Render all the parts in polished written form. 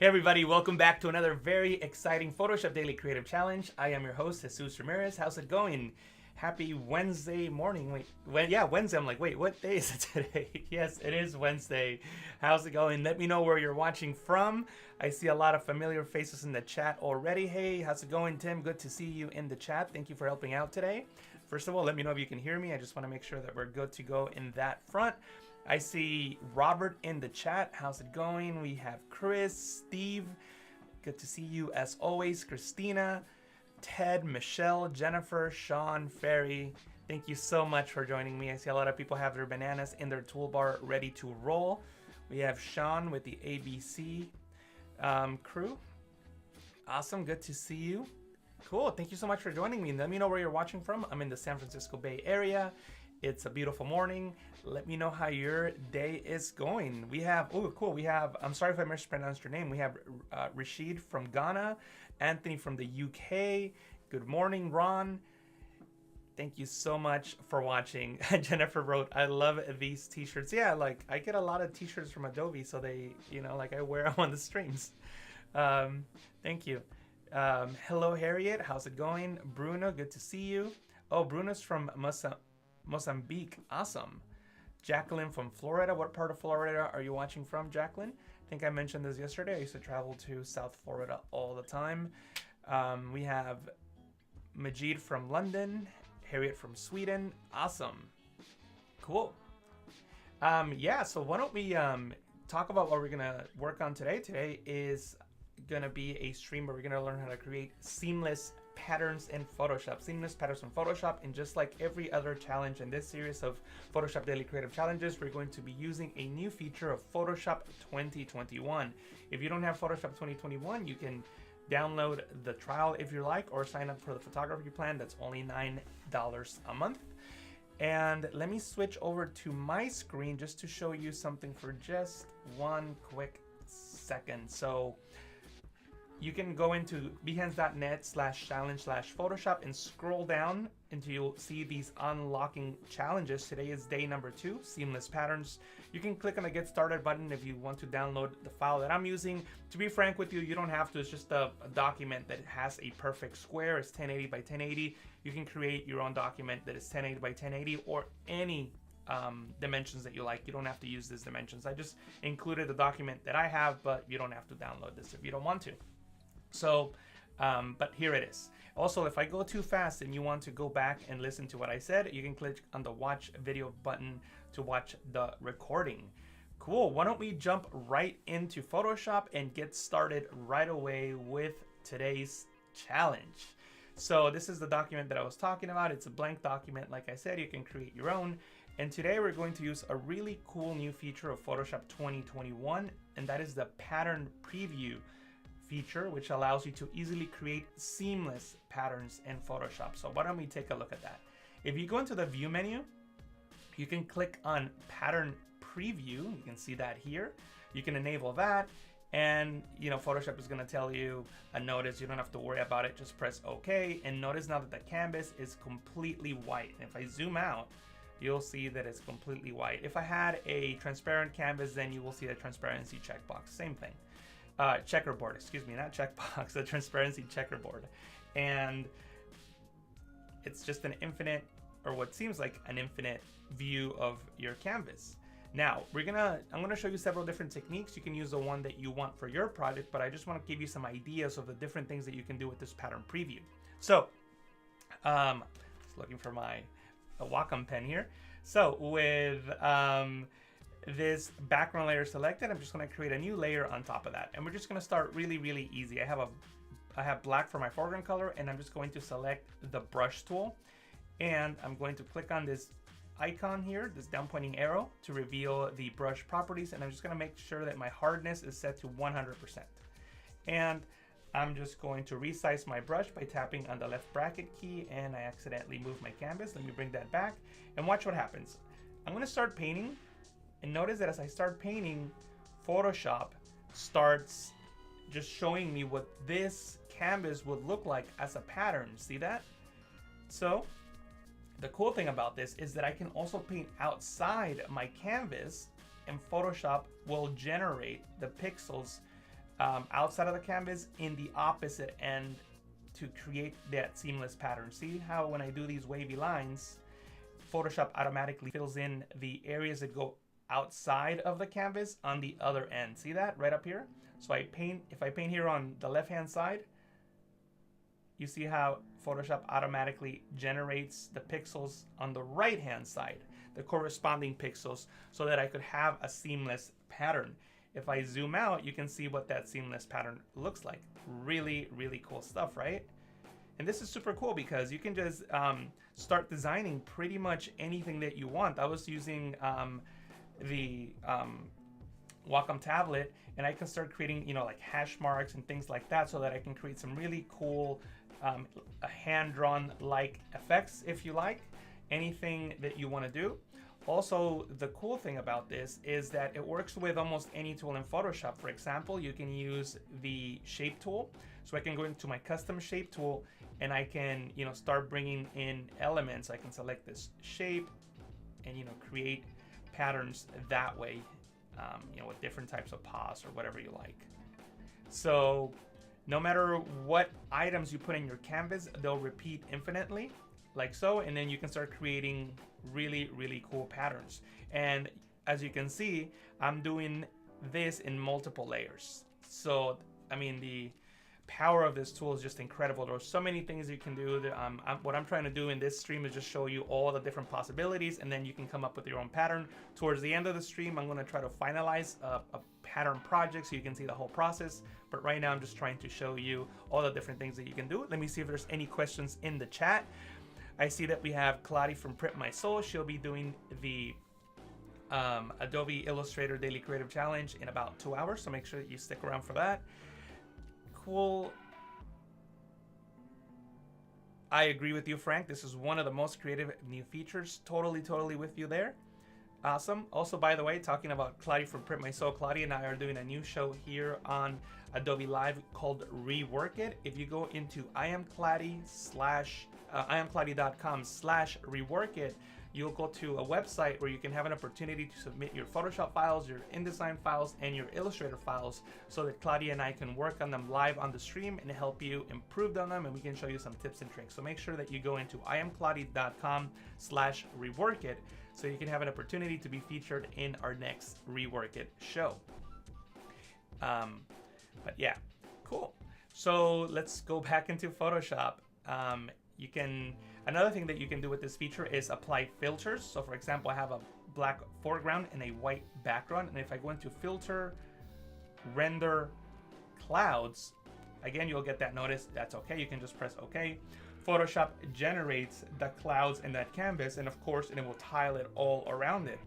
Hey everybody, welcome back to another very exciting Photoshop Daily Creative Challenge. I am your host, Jesus Ramirez. How's it going? Happy Wednesday morning. Wednesday. I'm like, wait, what day is it today? Yes, it is Wednesday. How's it going? Let me know where you're watching from. I see a lot of familiar faces in the chat already. Hey, how's it going, Tim? Good to see you in the chat. Thank you for helping out today. First of all, let me know if you can hear me. I just want to make sure that we're good to go in that front. I see Robert in the chat. How's it going? We have Chris, Steve. Good to see you as always. Christina, Ted, Michelle, Jennifer, Sean, Ferry. Thank you so much for joining me. I see a lot of people have their bananas in their toolbar ready to roll. We have Sean with the ABC crew. Awesome. Good to see you. Cool. Thank you so much for joining me. Let me know where you're watching from. I'm in the San Francisco Bay Area. It's a beautiful morning. Let me know how your day is going. We have, oh, cool. We have, I'm sorry if I mispronounced your name. We have Rashid from Ghana, Anthony from the UK. Good morning, Ron. Thank you so much for watching. Jennifer wrote, I love these t-shirts. Yeah, like I get a lot of t-shirts from Adobe, so they, like I wear them on the streams. Thank you. Hello, Harriet. How's it going? Bruno, good to see you. Oh, Bruno's from Mozambique. Awesome. Jacqueline from Florida. What part of Florida are you watching from, Jacqueline? I think I mentioned this yesterday. I used to travel to South Florida all the time. We have Majid from London. Harriet from Sweden. Awesome. Cool. Yeah, so why don't we talk about what we're going to work on today. Today is going to be a stream where we're going to learn how to create seamless patterns in Photoshop. Seamless patterns in Photoshop, and just like every other challenge in this series of Photoshop Daily Creative Challenges, we're going to be using a new feature of Photoshop 2021. If you don't have Photoshop 2021, you can download the trial if you like, or sign up for the photography plan. That's only $9 a month. And let me switch over to my screen just to show you something for just one quick second. So you can go into behance.net/challenge/Photoshop and scroll down until you'll see these unlocking challenges. Today is day number 2, seamless patterns. You can click on the get started button if you want to download the file that I'm using. To be frank with you, you don't have to. It's just a document that has a perfect square. It's 1080 by 1080. You can create your own document that is 1080 by 1080 or any dimensions that you like. You don't have to use these dimensions. I just included the document that I have, but you don't have to download this if you don't want to. So, but here it is. Also, if I go too fast and you want to go back and listen to what I said, you can click on the watch video button to watch the recording. Cool. Why don't we jump right into Photoshop and get started right away with today's challenge. So this is the document that I was talking about. It's a blank document. Like I said, you can create your own. And today we're going to use a really cool new feature of Photoshop 2021, and that is the pattern preview feature, which allows you to easily create seamless patterns in Photoshop. So why don't we take a look at that? If you go into the view menu, you can click on pattern preview. You can see that here. You can enable that, and Photoshop is going to tell you a notice. You don't have to worry about it. Just press OK, and notice now that the canvas is completely white. And if I zoom out, you'll see that it's completely white. If I had a transparent canvas, then you will see the transparency checkbox. Same thing. Checkerboard, excuse me, not checkbox, the transparency checkerboard. And it's just an infinite, or what seems like an infinite view of your canvas. Now, I'm gonna show you several different techniques. You can use the one that you want for your project, but I just want to give you some ideas of the different things that you can do with this pattern preview. So, just looking for my Wacom pen here. So with this background layer selected, I'm just going to create a new layer on top of that, and we're just going to start really easy. I have black for my foreground color, and I'm just going to select the brush tool, and I'm going to click on this icon here, this down pointing arrow, to reveal the brush properties, and I'm just going to make sure that my hardness is set to 100%. And I'm just going to resize my brush by tapping on the left bracket key, and I accidentally moved my canvas. Let me bring that back and watch what happens. I'm going to start painting. And notice that as I start painting, Photoshop starts just showing me what this canvas would look like as a pattern. See that? So the cool thing about this is that I can also paint outside my canvas, and Photoshop will generate the pixels outside of the canvas in the opposite end to create that seamless pattern. See how when I do these wavy lines, Photoshop automatically fills in the areas that go outside of the canvas on the other end. See that right up here? So if I paint here on the left hand side, you see how Photoshop automatically generates the pixels on the right hand side, the corresponding pixels, so that I could have a seamless pattern. If I zoom out, you can see what that seamless pattern looks like. Really, really cool stuff, right? And this is super cool because you can just start designing pretty much anything that you want. I was using the Wacom tablet, and I can start creating, you know, like hash marks and things like that, so that I can create some really cool hand-drawn like effects, if you like, anything that you want to do. Also, the cool thing about this is that it works with almost any tool in Photoshop. For example, you can use the shape tool. So I can go into my custom shape tool and I can, you know, start bringing in elements. I can select this shape and, you know, create patterns that way, you know, with different types of paws or whatever you like. So no matter what items you put in your canvas, they'll repeat infinitely, like so, and then you can start creating really, really cool patterns. And as you can see, I'm doing this in multiple layers. So, I mean, the power of this tool is just incredible. There are so many things you can do. What I'm trying to do in this stream is just show you all the different possibilities, and then you can come up with your own pattern. Towards the end of the stream, I'm going to try to finalize a pattern project so you can see the whole process. But right now, I'm just trying to show you all the different things that you can do. Let me see if there's any questions in the chat. I see that we have Claudia from Print My Soul. She'll be doing the Adobe Illustrator Daily Creative Challenge in about 2 hours, so make sure that you stick around for that. Cool. I agree with you, Frank. This is one of the most creative new features. Totally with you there. Awesome. Also, by the way, talking about Claudia from Print My Soul, Claudia and I are doing a new show here on Adobe Live called Rework It. If you go into iamclaudy.com/reworkit, you'll go to a website where you can have an opportunity to submit your Photoshop files, your InDesign files, and your Illustrator files, so that Claudia and I can work on them live on the stream and help you improve on them, and we can show you some tips and tricks. So make sure that you go into iamclaudy.com/reworkit so you can have an opportunity to be featured in our next Rework It show. But yeah, cool. So let's go back into Photoshop. Another thing that you can do with this feature is apply filters. So for example, I have a black foreground and a white background. And if I go into filter, render clouds, again, you'll get that notice. That's okay. You can just press okay. Photoshop generates the clouds in that canvas. And of course, it will tile it all around it.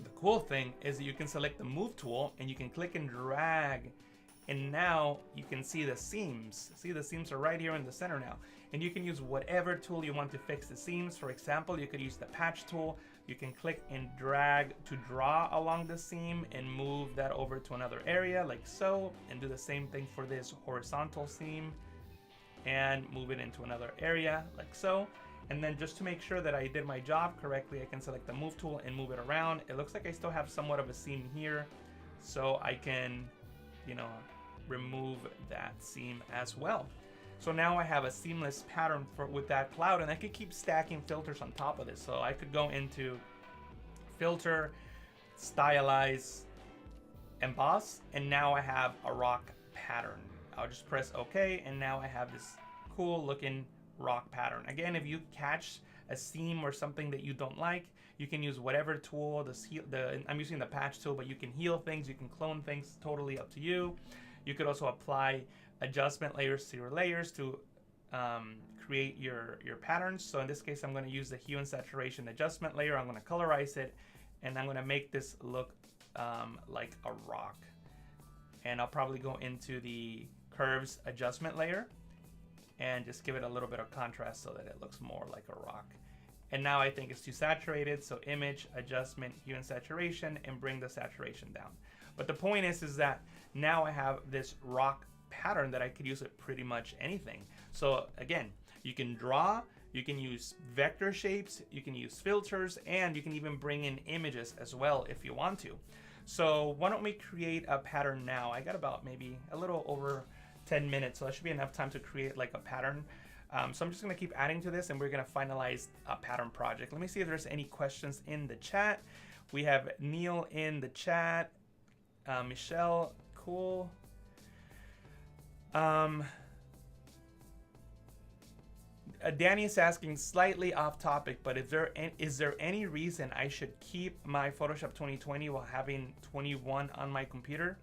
The cool thing is that you can select the move tool and you can click and drag. And now you can see the seams. See, the seams are right here in the center now. And you can use whatever tool you want to fix the seams. For example, you could use the patch tool. You can click and drag to draw along the seam and move that over to another area like so. And do the same thing for this horizontal seam and move it into another area like so. And then just to make sure that I did my job correctly, I can select the move tool and move it around. It looks like I still have somewhat of a seam here. So I can, you know, remove that seam as well. So now I have a seamless pattern with that cloud, and I could keep stacking filters on top of this. So I could go into filter, stylize, emboss, and now I have a rock pattern. I'll just press OK, and now I have this cool looking rock pattern. Again, if you catch a seam or something that you don't like, you can use whatever tool. I'm using the patch tool, but you can heal things, you can clone things, totally up to you. You could also apply adjustment layers to your layers to create your patterns. So in this case, I'm going to use the hue and saturation adjustment layer. I'm going to colorize it, and I'm going to make this look like a rock. And I'll probably go into the curves adjustment layer and just give it a little bit of contrast so that it looks more like a rock. And now I think it's too saturated, so image, adjustment, hue and saturation, and bring the saturation down. But the point is that now I have this rock pattern that I could use with pretty much anything. So again, you can draw, you can use vector shapes, you can use filters, and you can even bring in images as well if you want to. So why don't we create a pattern now? I got about maybe a little over 10 minutes, so that should be enough time to create like a pattern. So I'm just gonna keep adding to this, and we're gonna finalize a pattern project. Let me see if there's any questions in the chat. We have Neil in the chat. Michelle, cool. Danny is asking, slightly off topic, but is there any reason I should keep my Photoshop 2020 while having 21 on my computer?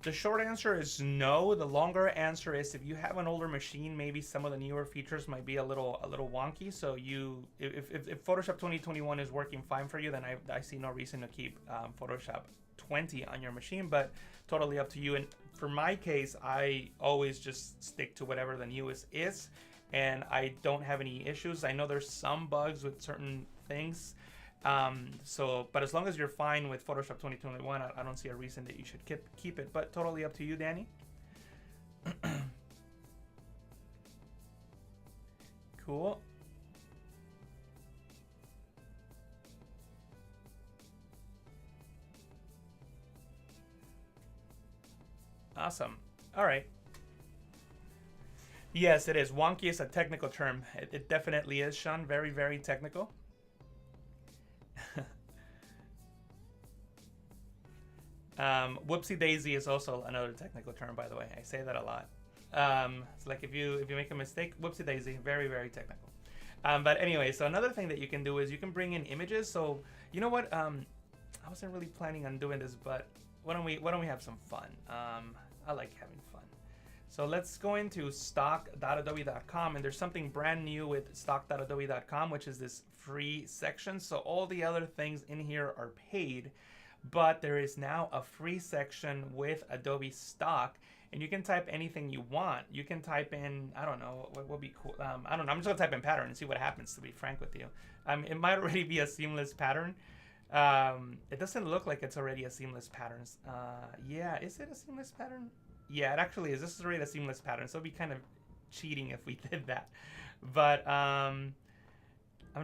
The short answer is no. The longer answer is, if you have an older machine, maybe some of the newer features might be a little wonky. So if Photoshop 2021 is working fine for you, then I see no reason to keep Photoshop 20 on your machine, but totally up to you. And for my case, I always just stick to whatever the newest is, and I don't have any issues. I know there's some bugs with certain things. But as long as you're fine with Photoshop 2021, I don't see a reason that you should keep it, but totally up to you, Danny. Cool. Awesome. All right. Yes, it is. Wonky is a technical term. It definitely is, Sean. Very, very technical. Whoopsie daisy is also another technical term, by the way. I say that a lot. It's like if you make a mistake, whoopsie daisy, very, very technical. But anyway, so another thing that you can do is you can bring in images. So you know what? I wasn't really planning on doing this, but why don't we have some fun? I like having fun. So let's go into stock.adobe.com, and there's something brand new with stock.adobe.com, which is this free section. So all the other things in here are paid, but there is now a free section with Adobe Stock, and you can type anything you want. You can type in, I don't know, what would be cool? I don't know. I'm just gonna type in pattern and see what happens, to be frank with you. It might already be a seamless pattern. It doesn't look like it's already a seamless pattern. Yeah, is it a seamless pattern? Yeah, it actually is. This is already a seamless pattern, so it'd be kind of cheating if we did that. But I'm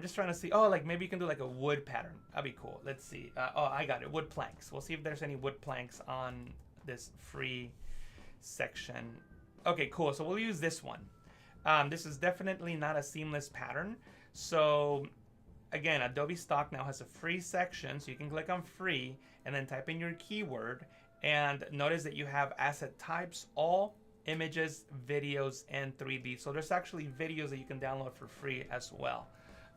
just trying to see. Oh, like maybe you can do like a wood pattern. That'd be cool. Let's see. Oh, I got it. Wood planks. We'll see if there's any wood planks on this free section. Okay, cool. So we'll use this one. This is definitely not a seamless pattern. So again, Adobe Stock now has a free section, so you can click on free and then type in your keyword, and notice that you have asset types, all, images, videos, and 3D. So there's actually videos that you can download for free as well.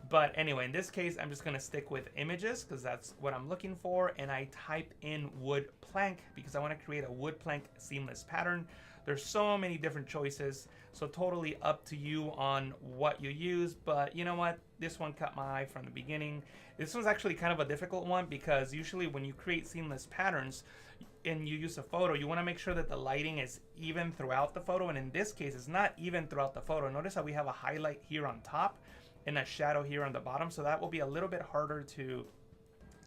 But anyway, in this case, I'm just gonna stick with images because that's what I'm looking for, and I type in wood plank because I wanna create a wood plank seamless pattern. There's so many different choices, so totally up to you on what you use, but you know what? This one caught my eye from the beginning. This one's actually kind of a difficult one because usually when you create seamless patterns and you use a photo, you wanna make sure that the lighting is even throughout the photo, and in this case, it's not even throughout the photo. Notice how we have a highlight here on top and a shadow here on the bottom, so that will be a little bit harder to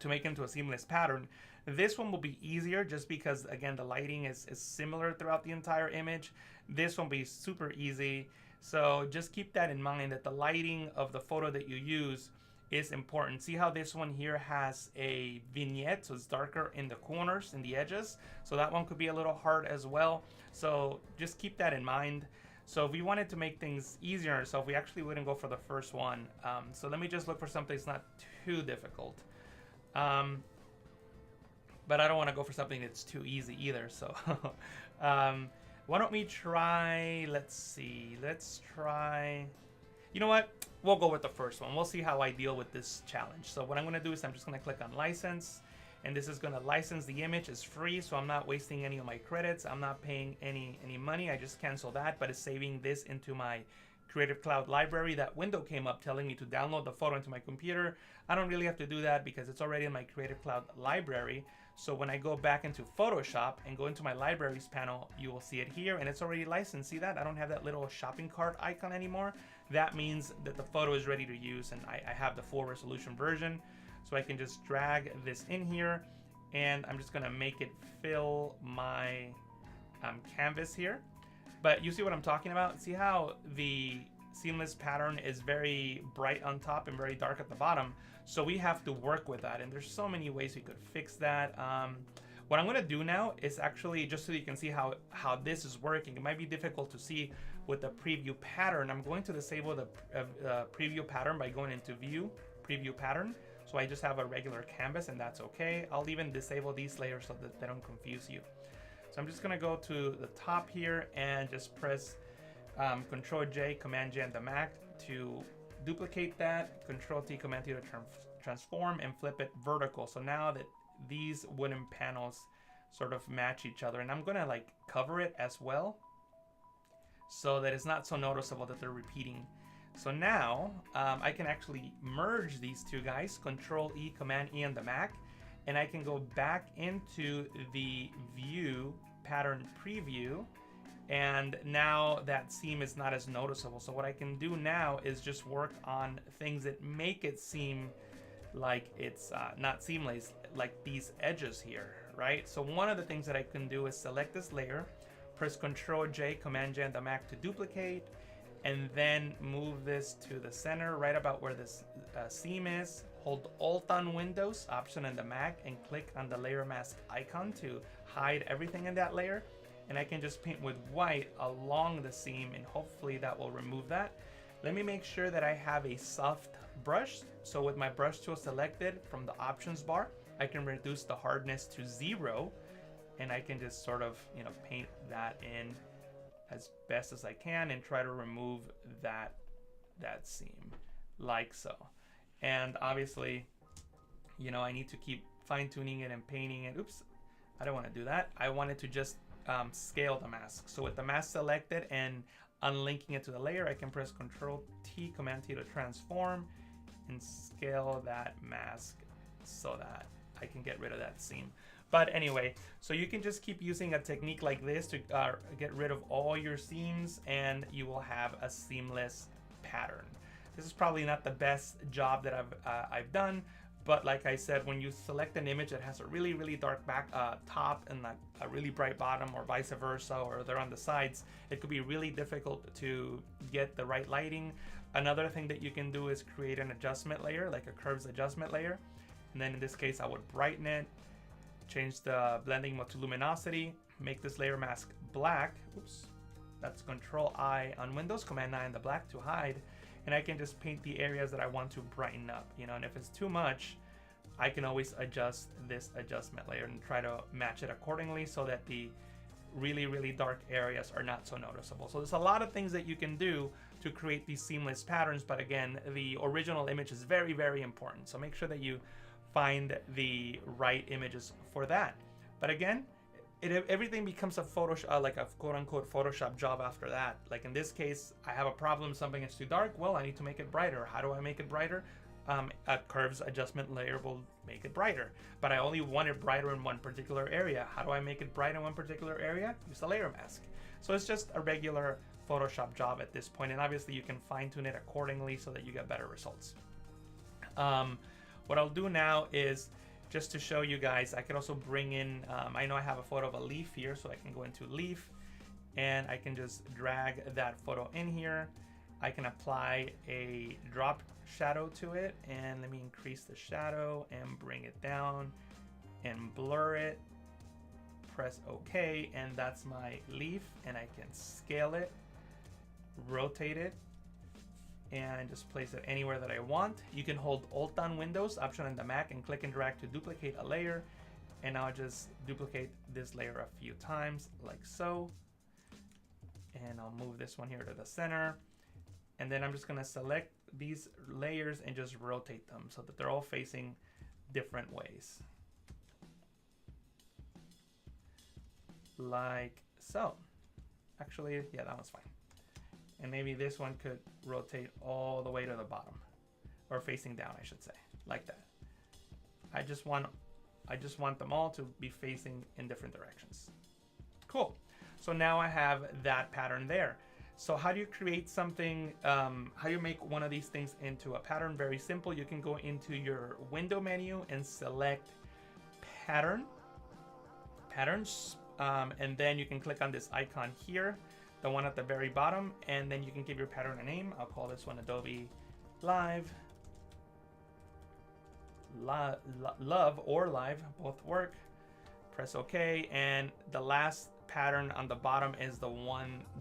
make into a seamless pattern. This one will be easier just because, again, the lighting is similar throughout the entire image. This one will be super easy. So just keep that in mind, that the lighting of the photo that you use is important. See how this one here has a vignette, so it's darker in the corners and the edges. So that one could be a little hard as well. So just keep that in mind. So if we wanted to make things easier on ourselves, we actually wouldn't go for the first one. So let me just look for something that's not too difficult. But I don't want to go for something that's too easy either. So why don't we try, let's see, let's try, you know what? We'll go with the first one. We'll see how I deal with this challenge. So what I'm going to do is I'm just going to click on license, and this is going to license the image. It's free, so I'm not wasting any of my credits. I'm not paying any money. I just cancel that, but it's saving this into my Creative Cloud library. That window came up telling me to download the photo into my computer. I don't really have to do that because it's already in my Creative Cloud library. So when I go back into Photoshop and go into my libraries panel, you will see it here, and it's already licensed. See that? I don't have that little shopping cart icon anymore. That means that the photo is ready to use, and I have the full resolution version. So I can just drag this in here, and I'm just gonna make it fill my canvas here. But you see what I'm talking about? See how the seamless pattern is very bright on top and very dark at the bottom. So we have to work with that, and there's so many ways we could fix that. What I'm gonna do now is actually, just so you can see how this is working, it might be difficult to see with the preview pattern. I'm going to disable the preview pattern by going into view, preview pattern. So I just have a regular canvas, and that's okay. I'll even disable these layers so that they don't confuse you. So I'm just gonna go to the top here and just press Control J, Command J on the Mac to duplicate that, Control T, Command T to transform and flip it vertical. So now that these wooden panels sort of match each other, and I'm gonna like cover it as well so that it's not so noticeable that they're repeating. So now I can actually merge these two guys, Control E, Command E on the Mac, and I can go back into the view pattern preview, and now that seam is not as noticeable. So what I can do now is just work on things that make it seem like it's not seamless, like these edges here, right? So one of the things that I can do is select this layer, press Control J, Command J on the Mac to duplicate, and then move this to the center, right about where this seam is. Hold Alt on Windows, Option on the Mac, and click on the layer mask icon to hide everything in that layer. And I can just paint with white along the seam, and hopefully that will remove that. Let me make sure that I have a soft brush. So with my brush tool selected from the options bar, I can reduce the hardness to 0, and I can just sort of, you know, paint that in as best as I can and try to remove that seam like so. And obviously, you know, I need to keep fine-tuning it and painting it. Oops, I don't want to do that. I wanted to just scale the mask. So with the mask selected and unlinking it to the layer, I can press Control T, Command T to transform and scale that mask so that I can get rid of that seam. But anyway, so you can just keep using a technique like this to get rid of all your seams, and you will have a seamless pattern. This is probably not the best job that I've done, but like I said, when you select an image that has a really, really dark back top and like a really bright bottom, or vice versa, or they're on the sides, it could be really difficult to get the right lighting. Another thing that you can do is create an adjustment layer, like a curves adjustment layer. And then in this case, I would brighten it, change the blending mode to luminosity, make this layer mask black. Oops, that's Control I on Windows, Command I on the black to hide. And I can just paint the areas that I want to brighten up, you know, and if it's too much, I can always adjust this adjustment layer and try to match it accordingly so that the really, really dark areas are not so noticeable. So there's a lot of things that you can do to create these seamless patterns, but again, the original image is very, very important. So make sure that you find the right images for that. But again, everything becomes a Photoshop, like a quote-unquote Photoshop job after that. Like in this case, I have a problem, something is too dark. Well, I need to make it brighter. How do I make it brighter? A curves adjustment layer will make it brighter. But I only want it brighter in one particular area. How do I make it bright in one particular area? Use a layer mask. So it's just a regular Photoshop job at this point, and obviously you can fine-tune it accordingly so that you get better results. What I'll do now is, just to show you guys, I can also bring in, I know I have a photo of a leaf here, so I can go into leaf, and I can just drag that photo in here. I can apply a drop shadow to it, and let me increase the shadow and bring it down and blur it. Press OK, and that's my leaf, and I can scale it, rotate it, and just place it anywhere that I want. You can hold Alt on Windows, Option on the Mac, and click and drag to duplicate a layer. And I'll just duplicate this layer a few times, like so. And I'll move this one here to the center. And then I'm just gonna select these layers and just rotate them so that they're all facing different ways. Like so. Actually, yeah, that one's fine. And maybe this one could rotate all the way to the bottom, or facing down, I should say, like that. I just want them all to be facing in different directions. Cool. So now I have that pattern there. So how do you create something, how do you make one of these things into a pattern? Very simple. You can go into your window menu and select patterns, and then you can click on this icon here. the one at the very bottom, and then you can give your pattern a name. I'll call this one Adobe Live. Love or live, both work. Press OK, and the last pattern on the bottom is the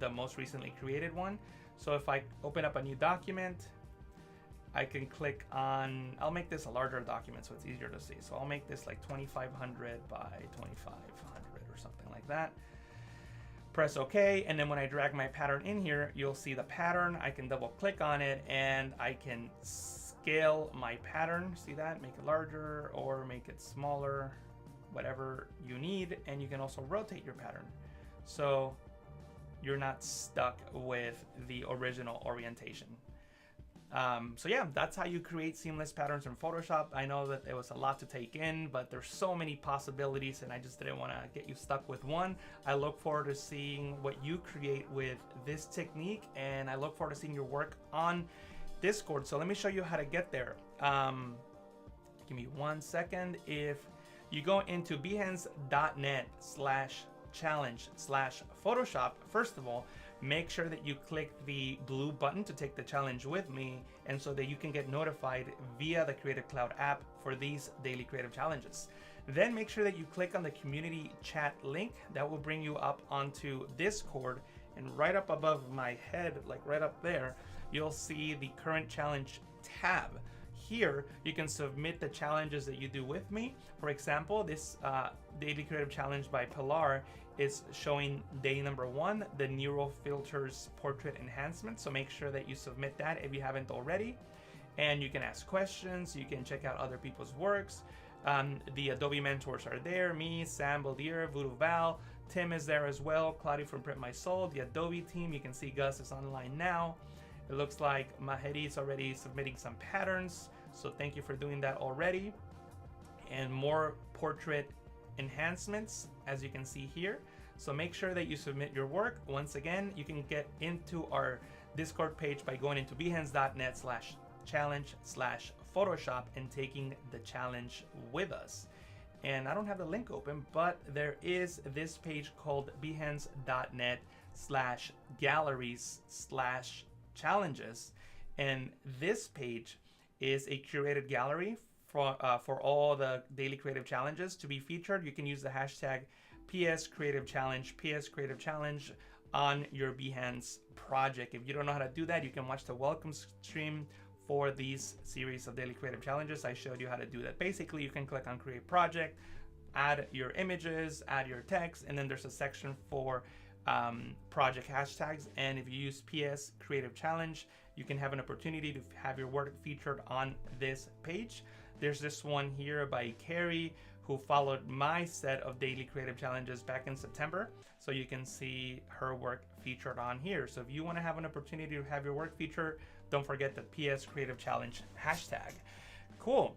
most recently created one. So if I open up a new document, I can click on, I'll make this a larger document so it's easier to see. So I'll make this like 2500 by 2500 or something like that. Press OK, and then when I drag my pattern in here, you'll see the pattern. I can double click on it and I can scale my pattern. See that? Make it larger or make it smaller, whatever you need. And you can also rotate your pattern, so you're not stuck with the original orientation. So yeah, that's how you create seamless patterns in Photoshop. I know that it was a lot to take in, but there's so many possibilities and I just didn't want to get you stuck with one. I look forward to seeing what you create with this technique, and I look forward to seeing your work on Discord. So let me show you how to get there. Give me 1 second. If you go into behance.net/challenge/Photoshop, first of all, make sure that you click the blue button to take the challenge with me, and so that you can get notified via the Creative Cloud app for these daily creative challenges. Then make sure that you click on the community chat link. That will bring you up onto Discord, and right up above my head, like right up there, you'll see the current challenge tab. Here you can submit the challenges that you do with me. For example, this daily creative challenge by Pilar is showing day number 1, the neural filters portrait enhancement. So make sure that you submit that if you haven't already. And you can ask questions, you can check out other people's works. The Adobe mentors are there, me, Sam Baldier, Voodoo Val, Tim is there as well, Claudia from Print My Soul, the Adobe team. You can see Gus is online now. It looks like Mahedi is already submitting some patterns, so thank you for doing that already. And more portrait enhancements, as you can see here. So make sure that you submit your work. Once again, you can get into our Discord page by going into behance.net/challenge/Photoshop and taking the challenge with us. And I don't have the link open, but there is this page called behance.net/galleries/challenges, and this page is a curated gallery for all the daily creative challenges to be featured. You can use the hashtag PS Creative Challenge on your Behance project. If you don't know how to do that, you can watch the welcome stream for these series of daily creative challenges. I showed you how to do that. Basically, you can click on Create Project, add your images, add your text, and then there's a section for project hashtags. And if you use PS Creative Challenge, you can have an opportunity to have your work featured on this page. There's this one here by Carrie, who followed my set of daily creative challenges back in September. So you can see her work featured on here. So if you want to have an opportunity to have your work featured, don't forget the PS Creative Challenge hashtag. Cool.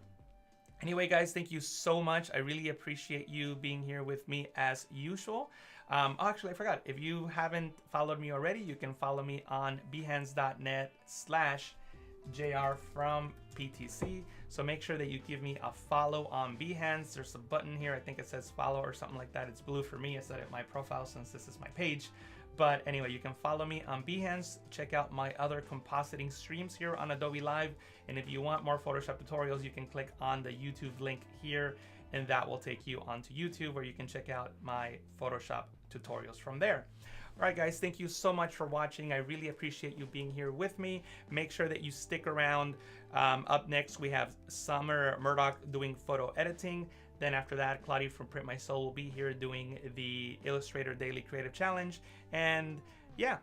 Anyway, guys, thank you so much. I really appreciate you being here with me as usual. Actually, I forgot. If you haven't followed me already, you can follow me on behance.net/JR from PTC. So make sure that you give me a follow on Behance. There's a button here. I think it says follow or something like that. It's blue for me. I set it my profile since this is my page. But anyway, you can follow me on Behance. Check out my other compositing streams here on Adobe Live. And if you want more Photoshop tutorials, you can click on the YouTube link here, and that will take you onto YouTube, where you can check out my Photoshop tutorials from there. All right, guys, thank you so much for watching. I really appreciate you being here with me. Make sure that you stick around. Up next, we have Summer Murdoch doing photo editing. Then after that, Claudia from Print My Soul will be here doing the Illustrator Daily Creative Challenge. And yeah,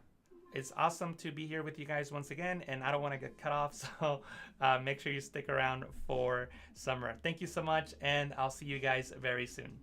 it's awesome to be here with you guys once again, and I don't want to get cut off, so make sure you stick around for Summer. Thank you so much, and I'll see you guys very soon.